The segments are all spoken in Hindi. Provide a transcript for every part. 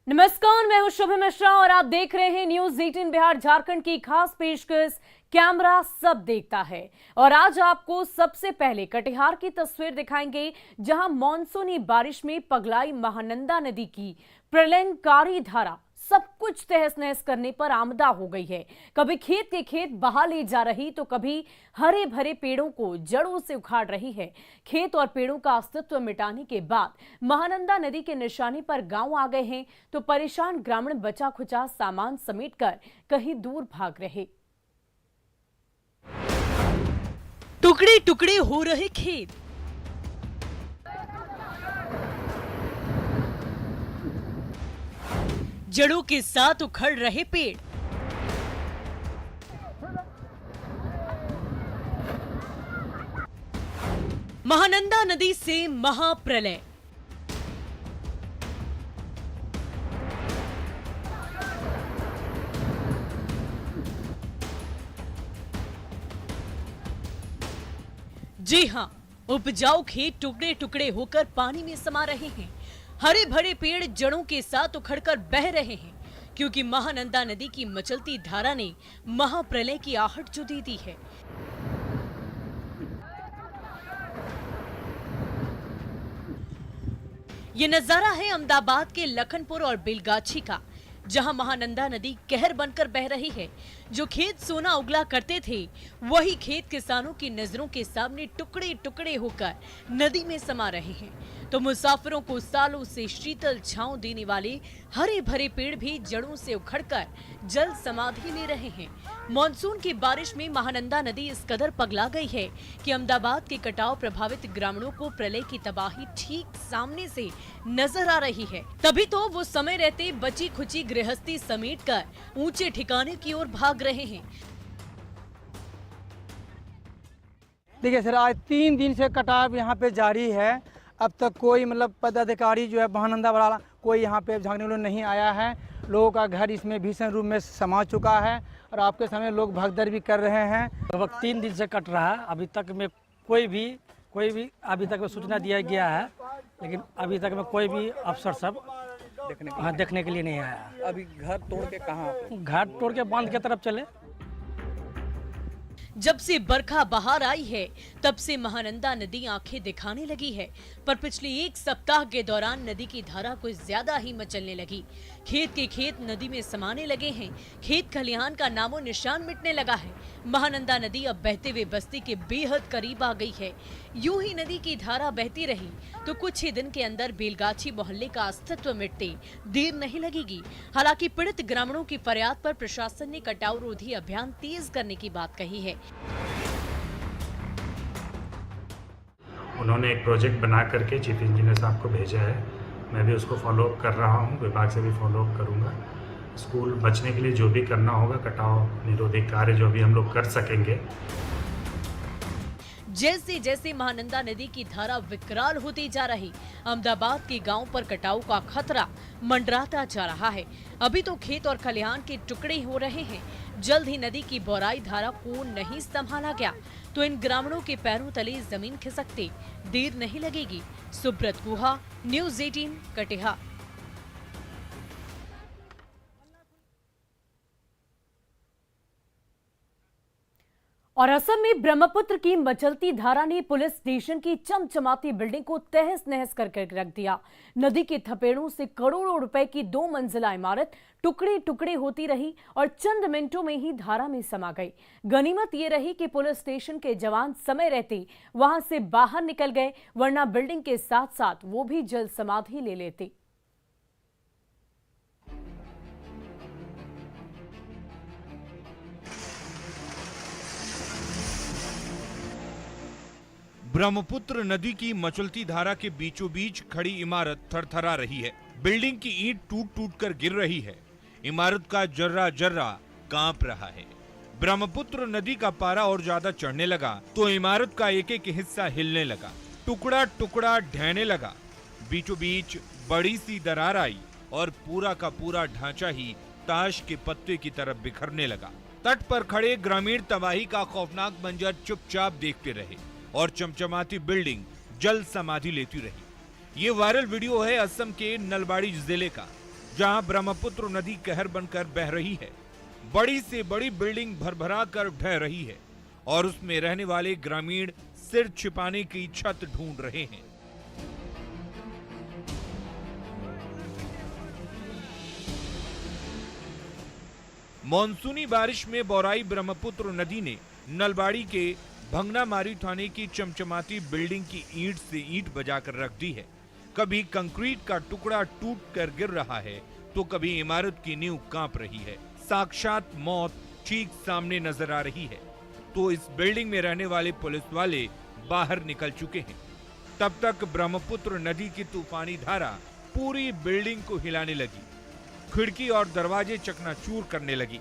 नमस्कार, मैं हूं शुभम मिश्रा और आप देख रहे हैं न्यूज 18 बिहार झारखंड की खास पेशकश कैमरा सब देखता है। और आज आपको सबसे पहले कटिहार की तस्वीर दिखाएंगे, जहां मानसूनी बारिश में पगलाई महानंदा नदी की प्रलयंकारी धारा सब कुछ तहस नहस करने पर आमदा हो गई है। कभी खेत के खेत बहा ले जा रही तो कभी हरे भरे पेड़ों को जड़ों से उखाड़ रही है। खेत और पेड़ों का अस्तित्व मिटाने के बाद महानंदा नदी के निशाने पर गांव आ गए हैं, तो परेशान ग्रामीण बचा खुचा सामान समेटकर कहीं दूर भाग रहे। टुकड़े टुकड़े हो रहे खेत, जड़ों के साथ उखड़ रहे पेड़, महानंदा नदी से महाप्रलय। जी हां, उपजाऊ खेत टुकड़े टुकड़े होकर पानी में समा रहे हैं। हरे भरे पेड़ जड़ों के साथ उखड़कर बह रहे हैं, क्योंकि महानंदा नदी की मचलती धारा ने महाप्रलय की आहट जो दे दी है। ये नजारा है अहमदाबाद के लखनपुर और बेलगाछी का, जहां महानंदा नदी कहर बनकर बह रही है। जो खेत सोना उगला करते थे, वही खेत किसानों की नजरों के सामने टुकड़े टुकड़े होकर नदी में समा रहे हैं। तो मुसाफिरों को सालों से शीतल छांव देने वाले हरे भरे पेड़ भी जड़ों से उखड़कर जल समाधि ले रहे हैं। मानसून की बारिश में महानंदा नदी इस कदर पगला गई है कि अहमदाबाद के कटाव प्रभावित ग्रामीणों को प्रलय की तबाही ठीक सामने से नजर आ रही है। तभी तो वो समय रहते बची खुची गृहस्थी समेटकर ऊंचे ठिकाने की ओर भाग रहे हैं। देखिए सर, आज 3 दिन से कटाव यहाँ पे जारी है। अब तक कोई पदाधिकारी जो है महानंदा वाला कोई यहाँ पे झांकने वाला नहीं आया है। लोगों का घर इसमें भीषण रूप में समा चुका है और आपके सामने लोग भगदड़ भी कर रहे हैं। लगभग 3 दिन से कट रहा है। अभी तक में कोई भी अभी तक में सूचना दिया गया है, लेकिन अभी तक में कोई भी अफसर सब देखने के लिए नहीं आया। अभी घर तोड़ के कहाँ? घाट तोड़ के बांध के तरफ चले। जब से बरखा बहार आई है, तब से महानंदा नदी आंखें दिखाने लगी है। पर पिछले 1 सप्ताह के दौरान नदी की धारा कुछ ज्यादा ही मचलने लगी। खेत के खेत नदी में समाने लगे हैं। खेत खलिहान का नामो निशान मिटने लगा है। महानंदा नदी अब बहते हुए बस्ती के बेहद करीब आ गई है। यूं ही नदी की धारा बहती रही तो कुछ ही दिन के अंदर बेलगाछी मोहल्ले का अस्तित्व मिटते देर नहीं लगेगी। हालांकि पीड़ित ग्रामीणों की फरियाद पर प्रशासन ने कटाव रोधी अभियान तेज करने की बात कही है। उन्होंने एक प्रोजेक्ट बना करके चीफ इंजीनियर साहब को भेजा है। मैं भी उसको फॉलोअप कर रहा हूँ, विभाग से भी फॉलोअप करूँगा। स्कूल बचने के लिए जो भी करना होगा, कटाव निरोधी कार्य जो भी हम लोग कर सकेंगे। जैसे जैसे महानंदा नदी की धारा विकराल होती जा रही, अहमदाबाद के गांव पर कटाव का खतरा मंडराता जा रहा है। अभी तो खेत और खलिहान के टुकड़े हो रहे हैं। जल्द ही नदी की बौराई धारा को नहीं संभाला गया तो इन ग्रामीणों के पैरों तले जमीन खिसकते देर नहीं लगेगी। सुब्रत गुहा, न्यूज 18 कटिहार। और असम में ब्रह्मपुत्र की मचलती धारा ने पुलिस स्टेशन की चमचमाती बिल्डिंग को तहस नहस करके रख दिया। नदी के थपेड़ों से करोड़ों रुपए की 2 मंजिला इमारत टुकड़े टुकड़े होती रही और चंद मिनटों में ही धारा में समा गई। गनीमत ये रही कि पुलिस स्टेशन के जवान समय रहते वहां से बाहर निकल गए, वरना बिल्डिंग के साथ साथ वो भी जल समाधि ले लेते। ब्रह्मपुत्र नदी की मचलती धारा के बीचों बीच खड़ी इमारत थरथरा रही है। बिल्डिंग की ईंट टूट टूट कर गिर रही है। इमारत का जर्रा जर्रा कांप रहा है। ब्रह्मपुत्र नदी का पारा और ज्यादा चढ़ने लगा तो इमारत का एक एक हिस्सा हिलने लगा, टुकड़ा टुकड़ा ढहने लगा। बीचों बीच बड़ी सी दरार आई और पूरा का पूरा ढांचा ही ताश के पत्ते की तरफ बिखरने लगा। तट पर खड़े ग्रामीण तबाही का खौफनाक मंजर चुपचाप देखते रहे और चमचमाती बिल्डिंग जल समाधि लेती रही। ये वायरल वीडियो है असम के नलबाड़ी जिले का, जहां ब्रह्मपुत्र नदी कहर बनकर बह रही है। बड़ी से बड़ी बिल्डिंग भरभरा कर ढह रही है और उसमें रहने वाले ग्रामीण सिर छिपाने की छत ढूंढ रहे हैं। मॉनसूनी बारिश में बौराई ब्रह्मपुत्र नदी ने नलबाड़ी के भंगनामारी थाने की चमचमाती बिल्डिंग की ईंट से ईंट बजाकर रख दी है। कभी कंक्रीट का टुकड़ा टूट कर गिर रहा है तो कभी इमारत की नींव कांप रही है। साक्षात मौत ठीक सामने नजर आ रही है। तो इस बिल्डिंग में रहने वाले पुलिस वाले बाहर निकल चुके हैं। तब तक ब्रह्मपुत्र नदी की तूफानी धारा पूरी बिल्डिंग को हिलाने लगी। खिड़की और दरवाजे चकनाचूर करने लगी।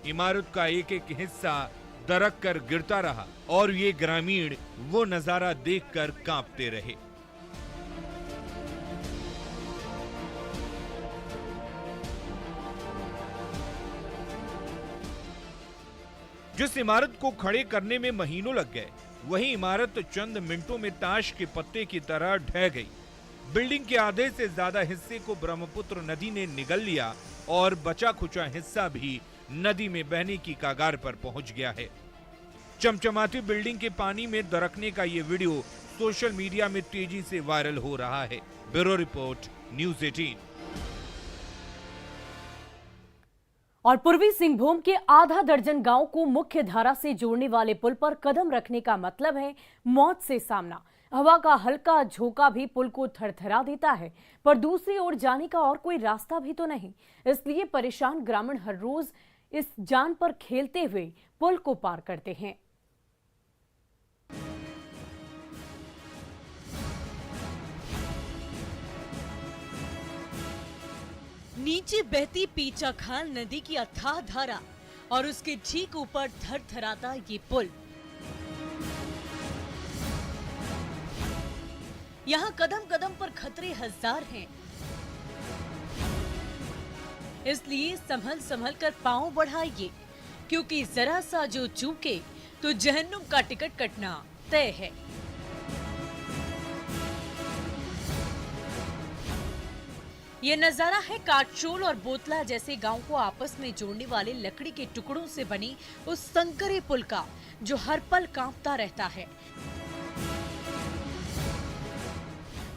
इमारत का एक एक हिस्सा दरक कर गिरता रहा और ये ग्रामीण वो नजारा देखकर कांपते रहे। जिस इमारत को खड़े करने में महीनों लग गए, वही इमारत चंद मिनटों में ताश के पत्ते की तरह ढह गई। बिल्डिंग के आधे से ज्यादा हिस्से को ब्रह्मपुत्र नदी ने निगल लिया और बचा खुचा हिस्सा भी नदी में बहने की कगार पर पहुंच गया है। चमचमाती बिल्डिंग के पानी में दरकने का ये वीडियो सोशल मीडिया में तेजी से वायरल हो रहा है। Bureau report, news 18। और पूर्वी सिंहभूम के आधा दर्जन गांव को मुख्य धारा से जोड़ने वाले पुल पर कदम रखने का मतलब है मौत से सामना। हवा का हल्का झोंका भी पुल को थरथरा देता है, पर दूसरी ओर जाने का और कोई रास्ता भी तो नहीं। इसलिए परेशान ग्रामीण हर रोज इस जान पर खेलते हुए पुल को पार करते हैं। नीचे बहती पीचाखाल नदी की अथाह धारा और उसके ठीक ऊपर थरथराता ये पुल। यहाँ कदम कदम पर खतरे हजार हैं, इसलिए संभल संभल कर पांव बढ़ाइए, क्योंकि जरा सा जो चूके तो जहन्नुम का टिकट कटना तय है। ये नजारा है काटशोल और बोतला जैसे गांव को आपस में जोड़ने वाले लकड़ी के टुकड़ों से बनी उस संकरे पुल का, जो हर पल कांपता रहता है।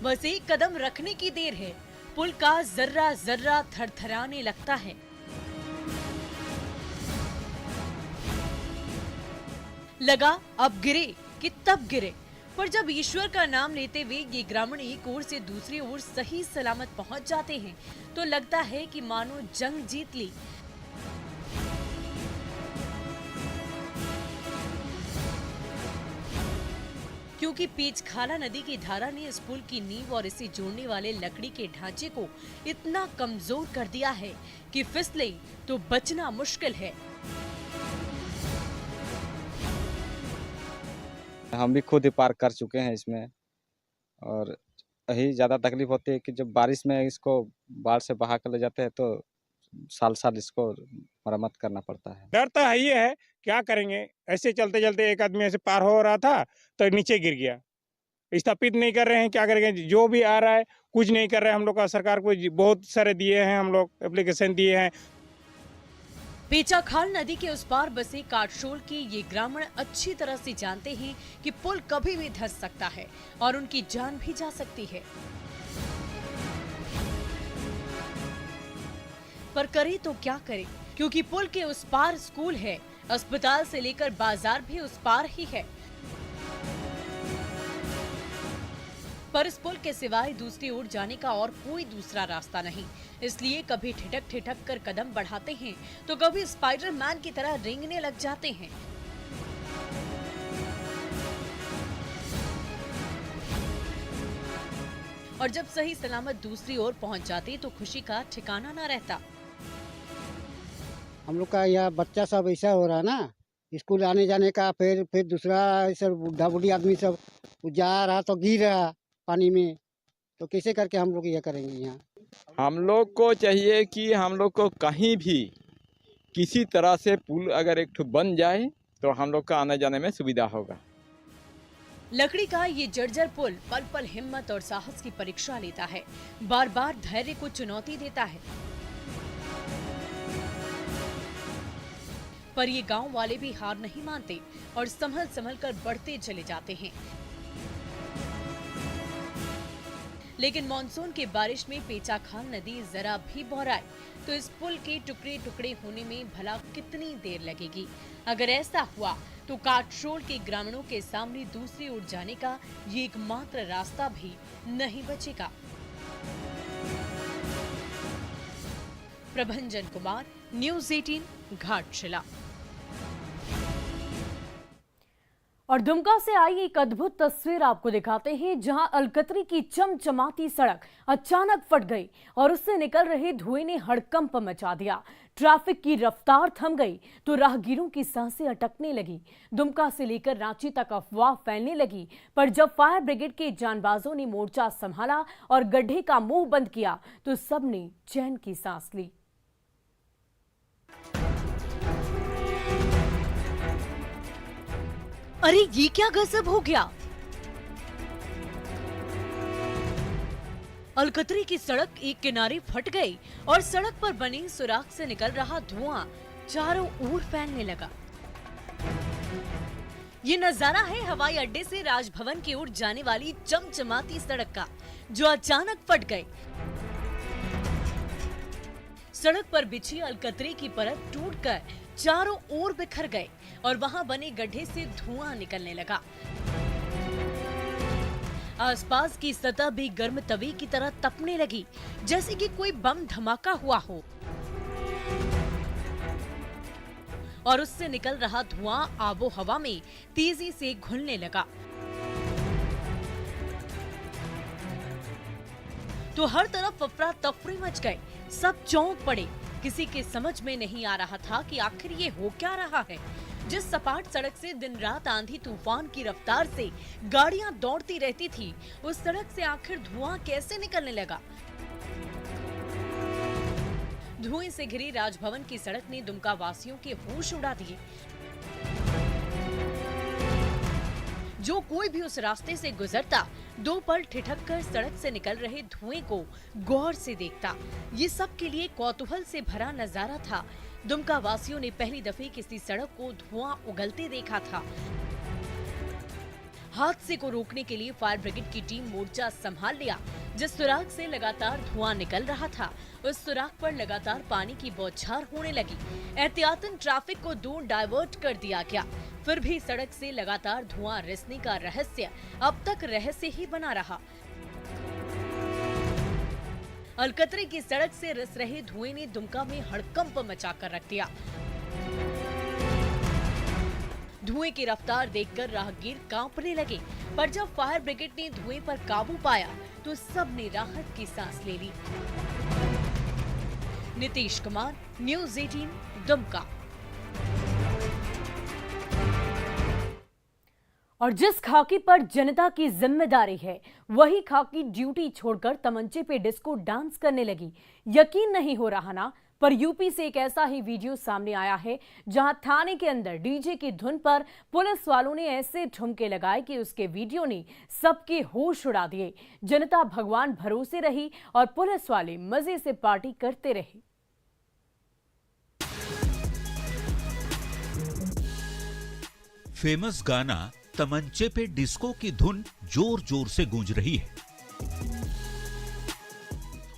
बस एक कदम रखने की देर है, पुल का जर्रा जर्रा थरथराने लगता है। लगा अब गिरे कि तब गिरे, पर जब ईश्वर का नाम लेते हुए ये ग्रामीण एक ओर से दूसरी ओर सही सलामत पहुंच जाते हैं तो लगता है कि मानो जंग जीत ली। क्योंकि पीचखाला नदी की धारा ने इस पुल की नींव और इसे जोड़ने वाले लकड़ी के ढांचे को इतना कमजोर कर दिया है कि फिसले तो बचना मुश्किल है। हम भी खुद ही पार कर चुके हैं इसमें, और यही ज़्यादा तकलीफ होती है कि जब बारिश में इसको बाढ़ से बहा कर ले जाते हैं तो साल साल इसको मरम्मत करना पड़ता है। डर तो है ही है, क्या करेंगे। ऐसे चलते चलते एक आदमी ऐसे पार हो रहा था तो नीचे गिर गया। स्थापित नहीं कर रहे हैं, क्या करेंगे। जो भी आ रहा है कुछ नहीं कर रहे हैं। हम लोग का सरकार को बहुत सारे दिए हैं, हम लोग एप्लीकेशन दिए हैं। पीचाखाल नदी के उस पार बसे काटशोल के ये ग्रामीण अच्छी तरह से जानते हैं कि पुल कभी भी धंस सकता है और उनकी जान भी जा सकती है। पर करे तो क्या करे, क्योंकि पुल के उस पार स्कूल है, अस्पताल से लेकर बाजार भी उस पार ही है। पर इस पुल के सिवाय दूसरी ओर जाने का और कोई दूसरा रास्ता नहीं। इसलिए कभी ठिठक ठिठक कर कदम बढ़ाते हैं तो कभी स्पाइडरमैन की तरह रेंगने लग जाते हैं। और जब सही सलामत दूसरी ओर पहुंच जाते तो खुशी का ठिकाना न रहता। हम लोग का यहाँ बच्चा सब ऐसा हो रहा ना, स्कूल आने जाने का, फिर दूसरा ऐसा बुढ़ा बुढ़ी आदमी सब जा रहा तो गिर रहा पानी में, तो कैसे करके हम लोग यह करेंगे। यहाँ हम लोग को चाहिए कि हम लोग को कहीं भी किसी तरह से पुल अगर एक ठो बन जाए तो हम लोग का आने जाने में सुविधा होगा। लकड़ी का ये जर्जर पुल पल पल हिम्मत और साहस की परीक्षा लेता है, बार बार धैर्य को चुनौती देता है। पर ये गांव वाले भी हार नहीं मानते और संभल संभल कर बढ़ते चले जाते हैं। लेकिन मानसून की बारिश में पेचाखान नदी जरा भी बहराए तो इस पुल के टुकड़े टुकड़े होने में भला कितनी देर लगेगी। अगर ऐसा हुआ तो काटशोल के ग्रामीणों के सामने दूसरी ओर जाने का ये एकमात्र रास्ता भी नहीं बचेगा। प्रभंजन कुमार, न्यूज़ 18, घाटशिला। और दुमका से आई एक अद्भुत तस्वीर आपको दिखाते हैं, जहां अलकतरी की चमचमाती सड़क अचानक फट गई और उससे निकल रहे धुएं ने हड़कंप मचा दिया। ट्रैफिक की रफ्तार थम गई तो राहगीरों की सांसें अटकने लगी। दुमका से लेकर रांची तक अफवाह फैलने लगी, पर जब फायर ब्रिगेड के जानबाजों ने मोर्चा संभाला और गड्ढे का मुंह बंद किया तो सबने चैन की सांस ली। अरे ये क्या गजब हो गया। अलकतरी की सड़क एक किनारे फट गई और सड़क पर बनी सुराख से निकल रहा धुआं चारों ओर फैलने लगा। ये नजारा है हवाई अड्डे से राजभवन की ओर जाने वाली चमचमाती सड़क का, जो अचानक फट गई। सड़क पर बिछी अलकतरी की परत टूटकर चारों ओर बिखर गए और वहां बने गड्ढे से धुआं निकलने लगा। आसपास की सतह भी गर्म तवे की तरह तपने लगी, जैसे कि कोई बम धमाका हुआ हो। और उससे निकल रहा धुआं आबो हवा में तेजी से घुलने लगा। तो हर तरफ अफरा तफरी मच गए, सब चौंक पड़े। किसी के समझ में नहीं आ रहा था कि आखिर ये हो क्या रहा है। जिस सपाट सड़क से दिन रात आंधी तूफान की रफ्तार से गाड़ियां दौड़ती रहती थी, उस सड़क से आखिर धुआं कैसे निकलने लगा। धुएं से घिरी राजभवन की सड़क ने दुमका वासियों के होश उड़ा दिए। जो कोई भी उस रास्ते से गुजरता, दो पल ठिठक कर सड़क से निकल रहे धुएं को गौर से देखता। ये सब के लिए कौतूहल से भरा नजारा था। दुमका वासियों ने पहली दफे किसी सड़क को धुआं उगलते देखा था। हादसे को रोकने के लिए फायर ब्रिगेड की टीम मोर्चा संभाल लिया। जिस सुराख से लगातार धुआं निकल रहा था, उस सुराख पर लगातार पानी की बौछार होने लगी। एहतियातन ट्रैफिक को दूर डाइवर्ट कर दिया गया। फिर भी सड़क से लगातार धुआं रिसने का रहस्य अब तक रहस्य ही बना रहा। अलकतरी की सड़क से रिस रहे धुएं ने दुमका में हड़कंप मचाकर रख दिया। धुएं की रफ्तार देखकर राहगीर कांपने लगे, पर जब फायर ब्रिगेड ने धुएं पर काबू पाया तो सबने राहत की सांस ले ली। नीतीश कुमार, न्यूज़ 18, दुमका। और जिस खाकी पर जनता की जिम्मेदारी है, वही खाकी ड्यूटी छोड़कर तमंचे पे डिस्को डांस करने लगी। यकीन नहीं हो रहा ना, पर यूपी से एक ऐसा ही वीडियो सामने आया है, जहां थाने के अंदर डीजे की धुन पर पुलिस वालों ने ऐसे ठुमके लगाए कि उसके वीडियो ने सबके होश उड़ा दिए। जनता भगवान भरोसे रही और पुलिस वाले मजे से पार्टी करते रहे। फेमस गाना तमंचे पे डिस्को की धुन जोर जोर से गूंज रही है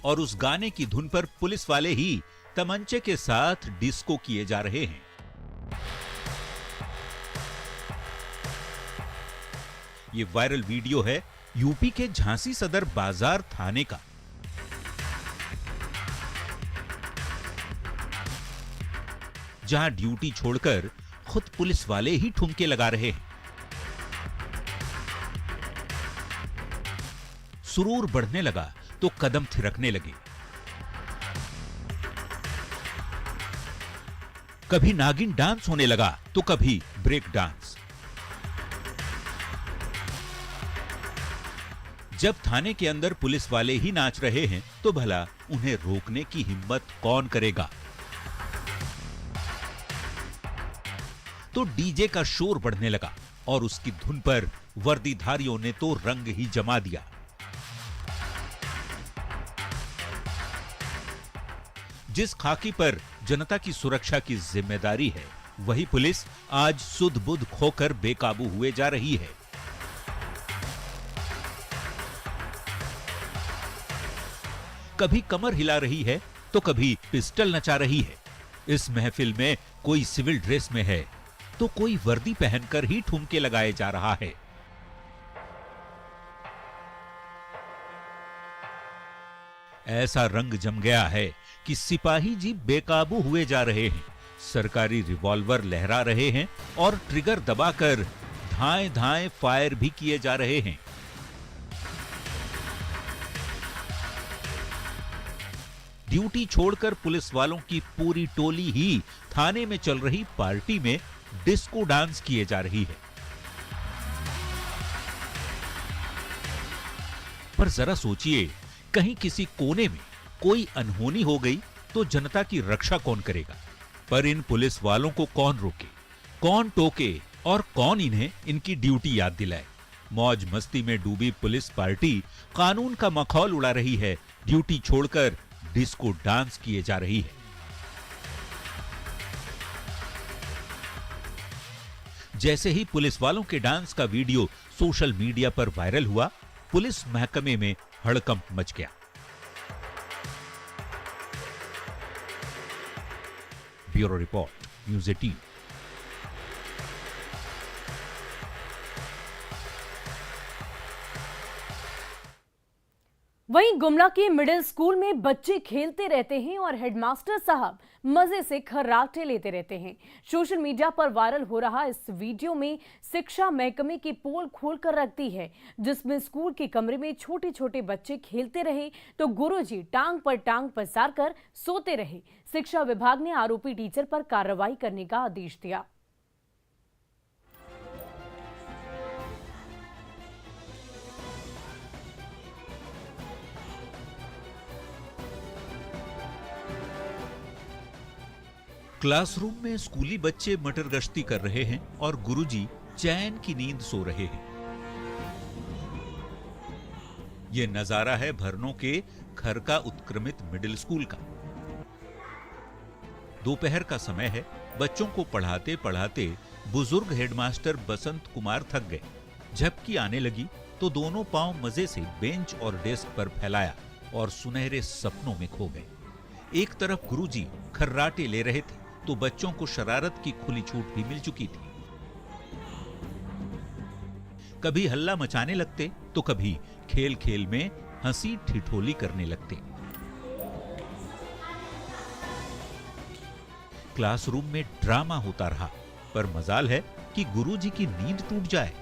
और उस गाने की धुन पर पुलिस वाले ही तमंचे के साथ डिस्को किए जा रहे हैं। ये वायरल वीडियो है यूपी के झांसी सदर बाजार थाने का। जहां ड्यूटी छोड़कर खुद पुलिस वाले ही ठुमके लगा रहे हैं। सुरूर बढ़ने लगा तो कदम थिरकने लगे। कभी नागिन डांस होने लगा तो कभी ब्रेक डांस। जब थाने के अंदर पुलिस वाले ही नाच रहे हैं तो भला उन्हें रोकने की हिम्मत कौन करेगा। तो डीजे का शोर बढ़ने लगा और उसकी धुन पर वर्दीधारियों ने तो रंग ही जमा दिया। जिस खाकी पर जनता की सुरक्षा की जिम्मेदारी है, वही पुलिस आज सुध-बुध खोकर बेकाबू हुए जा रही है। कभी कमर हिला रही है तो कभी पिस्टल नचा रही है। इस महफिल में कोई सिविल ड्रेस में है तो कोई वर्दी पहनकर ही ठुमके लगाए जा रहा है। ऐसा रंग जम गया है कि सिपाही जी बेकाबू हुए जा रहे हैं। सरकारी रिवॉल्वर लहरा रहे हैं और ट्रिगर दबाकर धाएं धाएं फायर भी किए जा रहे हैं। ड्यूटी छोड़कर पुलिस वालों की पूरी टोली ही थाने में चल रही पार्टी में डिस्को डांस किए जा रही है। पर जरा सोचिए, कहीं किसी कोने में कोई अनहोनी हो गई तो जनता की रक्षा कौन करेगा? पर इन पुलिस वालों को कौन रोके, कौन टोके और कौन इन्हें इनकी ड्यूटी याद दिलाए? मौज मस्ती में डूबी पुलिस पार्टी कानून का मखौल उड़ा रही है, ड्यूटी छोड़कर डिस्को डांस किए जा रही है। जैसे ही पुलिस वालों के डांस का वीडियो सोशल मीडिया पर वायरल हुआ, पुलिस महकमे में हड़कंप मच गया। Bureau report, news 18। वहीं गुमला के मिडिल स्कूल में बच्चे खेलते रहते हैं और हेडमास्टर साहब मजे से खर्राटे लेते रहते हैं। सोशल मीडिया पर वायरल हो रहा इस वीडियो में शिक्षा महकमे की पोल खोलकर रख दी है, जिसमें स्कूल के कमरे में छोटे छोटे बच्चे खेलते रहे तो गुरुजी टांग पर टांग पसार कर सोते रहे। शिक्षा विभाग ने आरोपी टीचर पर कार्रवाई करने का आदेश दिया। क्लासरूम में स्कूली बच्चे मटर गश्ती कर रहे हैं और गुरुजी चैन की नींद सो रहे हैं। यह नजारा है भरनों के खरका उत्क्रमित मिडिल स्कूल का। दोपहर का समय है। बच्चों को पढ़ाते पढ़ाते बुजुर्ग हेडमास्टर बसंत कुमार थक गए। झपकी आने लगी तो दोनों पांव मजे से बेंच और डेस्क पर फैलाया और सुनहरे सपनों में खो गए। एक तरफ गुरुजी खर्राटे ले रहे थे तो बच्चों को शरारत की खुली छूट भी मिल चुकी थी। कभी हल्ला मचाने लगते तो कभी खेल खेल में हंसी ठिठोली करने लगते। क्लासरूम में ड्रामा होता रहा, पर मजाल है कि गुरुजी की नींद टूट जाए।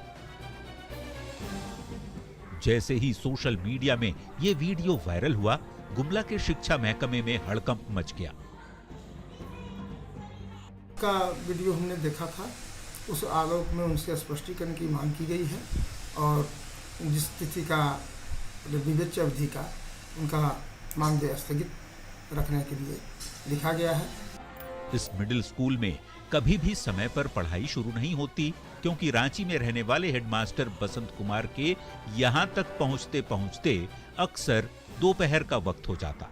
जैसे ही सोशल मीडिया में यह वीडियो वायरल हुआ, गुमला के शिक्षा महकमे में हड़कंप मच गया। का वीडियो हमने देखा था, उस आलोक में उनसे स्पष्टीकरण की मांग की गई है और जिस तिथि का विवेच्य अवधि का उनका मानदेय स्थगित रखने के लिए लिखा गया है। इस मिडिल स्कूल में कभी भी समय पर पढ़ाई शुरू नहीं होती, क्योंकि रांची में रहने वाले हेडमास्टर बसंत कुमार के यहां तक पहुंचते पहुंचते अक्सर दोपहर का वक्त हो जाता।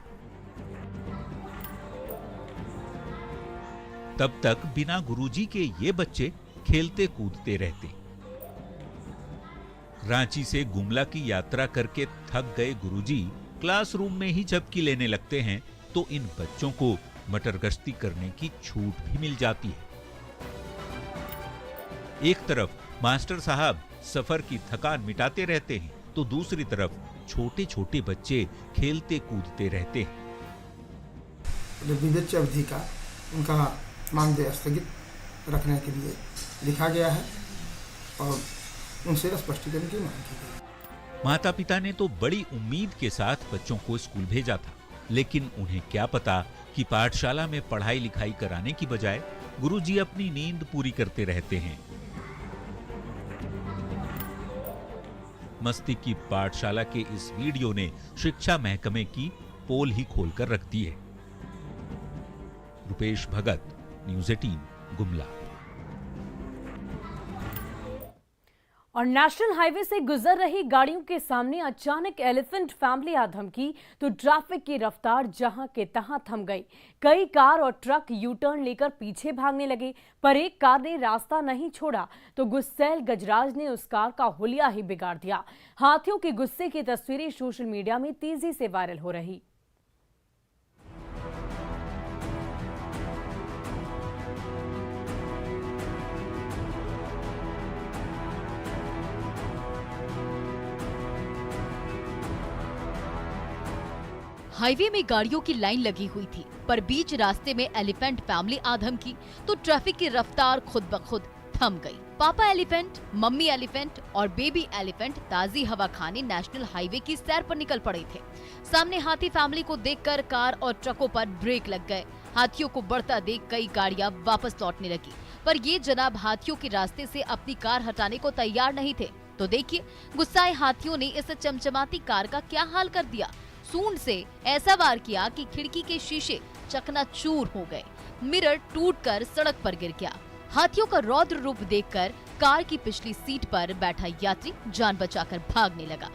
तब तक बिना गुरुजी के ये बच्चे खेलते कूदते रहते। रांची से गुमला की यात्रा करके थक गए गुरुजी क्लासरूम में ही झपकी लेने लगते हैं तो इन बच्चों को मटर गश्ती करने की छूट भी मिल जाती है। एक तरफ मास्टर साहब सफर की थकान मिटाते रहते हैं तो दूसरी तरफ छोटे छोटे बच्चे खेलते कूदते रहते हैं। विवेच्य अवधि का उनका मानदेय स्थगित रखने के लिए लिखा गया है और उनसे स्पष्टीकरण की मांग की गई। माता पिता ने तो बड़ी उम्मीद के साथ बच्चों को स्कूल भेजा था, लेकिन उन्हें क्या पता कि पाठशाला में पढ़ाई लिखाई कराने की बजाय गुरुजी अपनी नींद पूरी करते रहते हैं। मस्ती की पाठशाला के इस वीडियो ने शिक्षा महकमे की पोल ही खोलकर रख दी है। रुपेश भगत, न्यूज़ 18, गुमला। और नेशनल हाईवे से गुजर रही गाड़ियों के सामने अचानक एलिफेंट फैमिली आ धमकी तो ट्रैफिक की रफ्तार जहां के तहां थम गई। कई कार और ट्रक यू टर्न लेकर पीछे भागने लगे, पर एक कार ने रास्ता नहीं छोड़ा तो गुस्सैल गजराज ने उस कार का हुलिया ही बिगाड़ दिया। हाथियों के गुस्से की तस्वीरें सोशल मीडिया में तेजी से वायरल हो रही। हाईवे में गाड़ियों की लाइन लगी हुई थी, पर बीच रास्ते में एलिफेंट फैमिली आ धमकी तो ट्रैफिक की रफ्तार खुद ब खुद थम गई। पापा एलिफेंट, मम्मी एलिफेंट और बेबी एलिफेंट ताजी हवा खाने नेशनल हाईवे की सैर पर निकल पड़े थे। सामने हाथी फैमिली को देखकर कार और ट्रकों पर ब्रेक लग गए। हाथियों को बढ़ता देख कई गाड़ियां वापस लौटने लगी, पर ये जनाब हाथियों के रास्ते से अपनी कार हटाने को तैयार नहीं थे। तो देखिए, गुस्साए हाथियों ने इस चमचमाती कार का क्या हाल कर दिया। सूंड से ऐसा वार किया कि खिड़की के शीशे चकनाचूर हो गए, मिरर टूटकर सड़क पर गिर गया। हाथियों का रौद्र रूप देखकर कार की पिछली सीट पर बैठा यात्री जान बचाकर भागने लगा।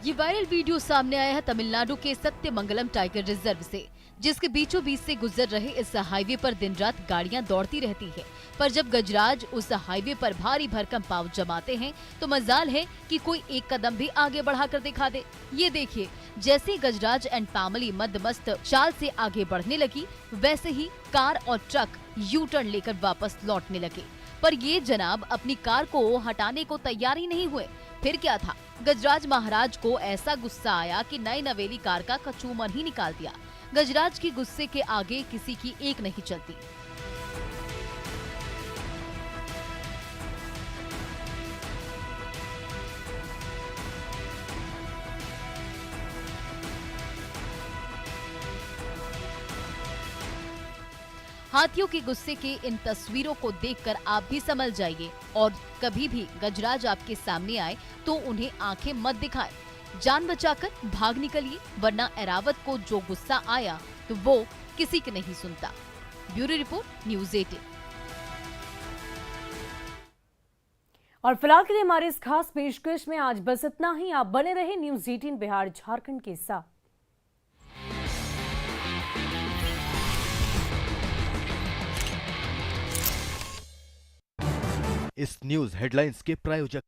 ये वायरल वीडियो सामने आया है तमिलनाडु के सत्यमंगलम टाइगर रिजर्व से, जिसके बीचों बीच से गुजर रहे इस हाईवे पर दिन रात गाड़ियां दौड़ती रहती है। पर जब गजराज उस हाईवे पर भारी भरकम पाँव जमाते हैं तो मजाल है कि कोई एक कदम भी आगे बढ़ाकर दिखा दे। ये देखिए, जैसे गजराज एंड फैमिली मदमस्त चाल से आगे बढ़ने लगी, वैसे ही कार और ट्रक यू टर्न लेकर वापस लौटने लगे। पर ये जनाब अपनी कार को हटाने को तैयार ही नहीं हुए। फिर क्या था, गजराज महाराज को ऐसा गुस्सा आया कि नई नवेली कार का कचूमर ही निकाल दिया। गजराज की गुस्से के आगे किसी की एक नहीं चलती। हाथियों के गुस्से के इन तस्वीरों को देखकर आप भी समझ जाइए, और कभी भी गजराज आपके सामने आए तो उन्हें आंखें मत दिखाएं। जान बचाकर भाग निकलिए, वरना एरावत को जो गुस्सा आया तो वो किसी की नहीं सुनता। Bureau report, news 18। और फिलहाल के लिए हमारे इस खास पेशकश में आज बस इतना ही। आप बने रहे न्यूज़ 18 बिहार झारखंड के साथ। इस न्यूज हेडलाइंस के प्रायोजक